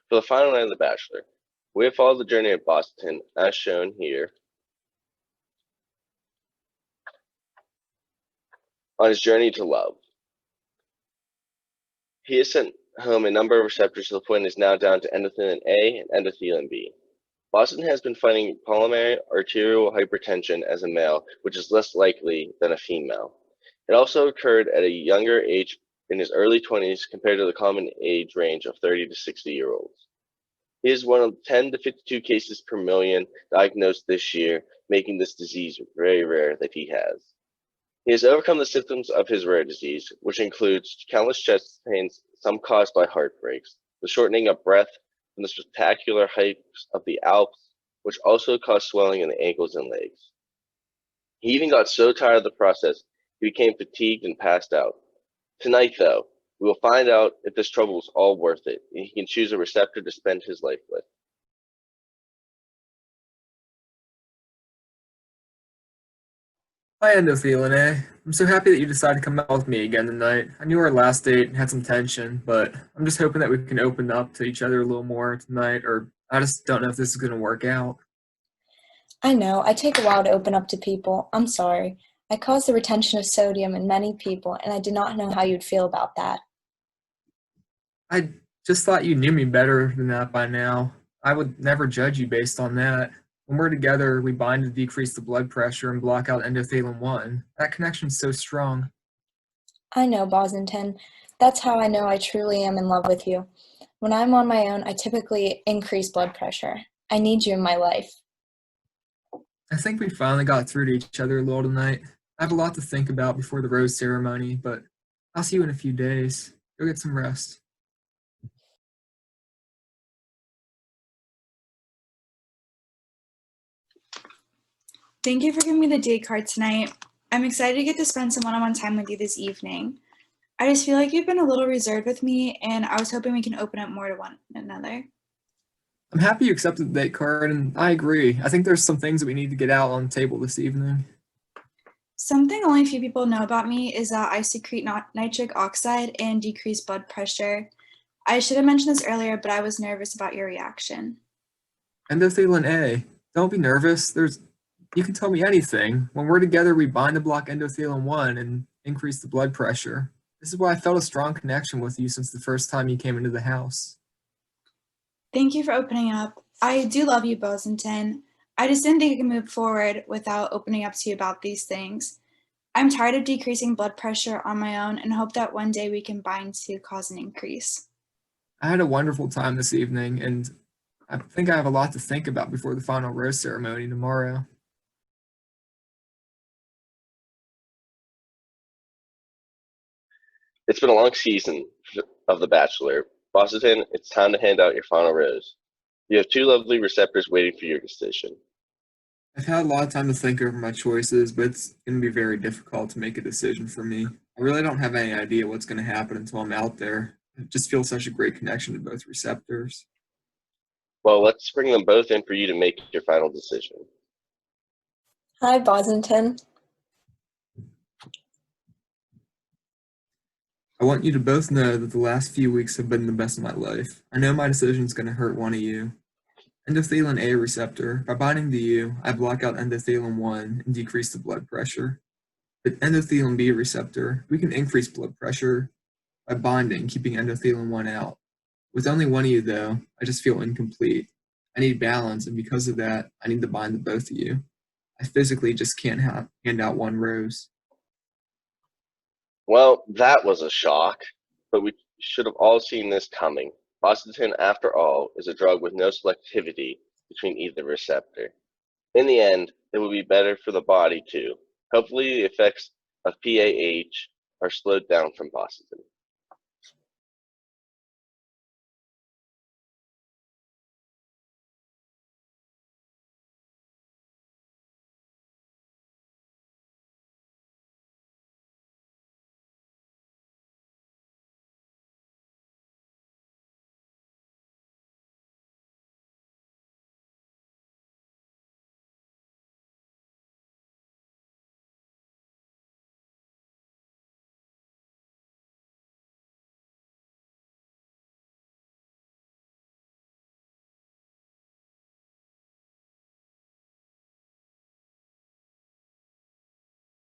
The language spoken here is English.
For the final night of The Bachelor, we have followed the journey of Bosentan, as shown here, on his journey to love. He has sent home a number of receptors to the point it is now down to endothelin A and endothelin B. Bosentan has been fighting pulmonary arterial hypertension as a male, which is less likely than a female. It also occurred at a younger age in his early 20s compared to the common age range of 30 to 60-year-olds. He is one of 10 to 52 cases per million diagnosed this year, making this disease very rare that he has. He has overcome the symptoms of his rare disease, which includes countless chest pains, some caused by heart breaks, the shortening of breath from the spectacular heights of the Alps, which also caused swelling in the ankles and legs. He even got so tired of the process, he became fatigued and passed out. Tonight, though, we will find out if this trouble is all worth it, and he can choose a receptor to spend his life with. Hi, Endothelin A. I'm so happy that you decided to come out with me again tonight. I knew our last date had some tension, but I'm just hoping that we can open up to each other a little more tonight, or I just don't know if this is going to work out. I know, I take a while to open up to people. I'm sorry. I caused the retention of sodium in many people, and I did not know how you'd feel about that. I just thought you knew me better than that by now. I would never judge you based on that. When we're together, we bind to decrease the blood pressure and block out endothelin 1. That connection's so strong. I know, Bosentan. That's how I know I truly am in love with you. When I'm on my own, I typically increase blood pressure. I need you in my life. I think we finally got through to each other a little tonight. I have a lot to think about before the rose ceremony, but I'll see you in a few days. Go get some rest. Thank you for giving me the date card tonight. I'm excited to get to spend some one-on-one time with you this evening. I just feel like you've been a little reserved with me, and I was hoping we can open up more to one another. I'm happy you accepted the date card, and I agree. I think there's some things that we need to get out on the table this evening. Something only a few people know about me is that I secrete nitric oxide and decrease blood pressure. I should have mentioned this earlier, but I was nervous about your reaction. Endothelin A. Don't be nervous. You can tell me anything. When we're together, we bind to block endothelin 1 and increase the blood pressure. This is why I felt a strong connection with you since the first time you came into the house. Thank you for opening up. I do love you, Bosentan. I just didn't think I could move forward without opening up to you about these things. I'm tired of decreasing blood pressure on my own and hope that one day we can bind to cause an increase. I had a wonderful time this evening, and I think I have a lot to think about before the final rose ceremony tomorrow. It's been a long season of The Bachelor. Bosentan, it's time to hand out your final rose. You have two lovely receptors waiting for your decision. I've had a lot of time to think over my choices, but it's going to be very difficult to make a decision for me. I really don't have any idea what's going to happen until I'm out there. I just feel such a great connection to both receptors. Well, let's bring them both in for you to make your final decision. Hi, Bosentan. I want you to both know that the last few weeks have been the best of my life. I know my decision is going to hurt one of you. Endothelin A receptor, by binding to you, I block out endothelin 1 and decrease the blood pressure. With endothelin B receptor, we can increase blood pressure by binding, keeping endothelin 1 out. With only one of you, though, I just feel incomplete. I need balance, and because of that, I need to bind to both of you. I physically just can't hand out one rose. Well, that was a shock, but we should have all seen this coming. Bosentan, after all, is a drug with no selectivity between either receptor. In the end, it will be better for the body too. Hopefully the effects of PAH are slowed down from Bosentan.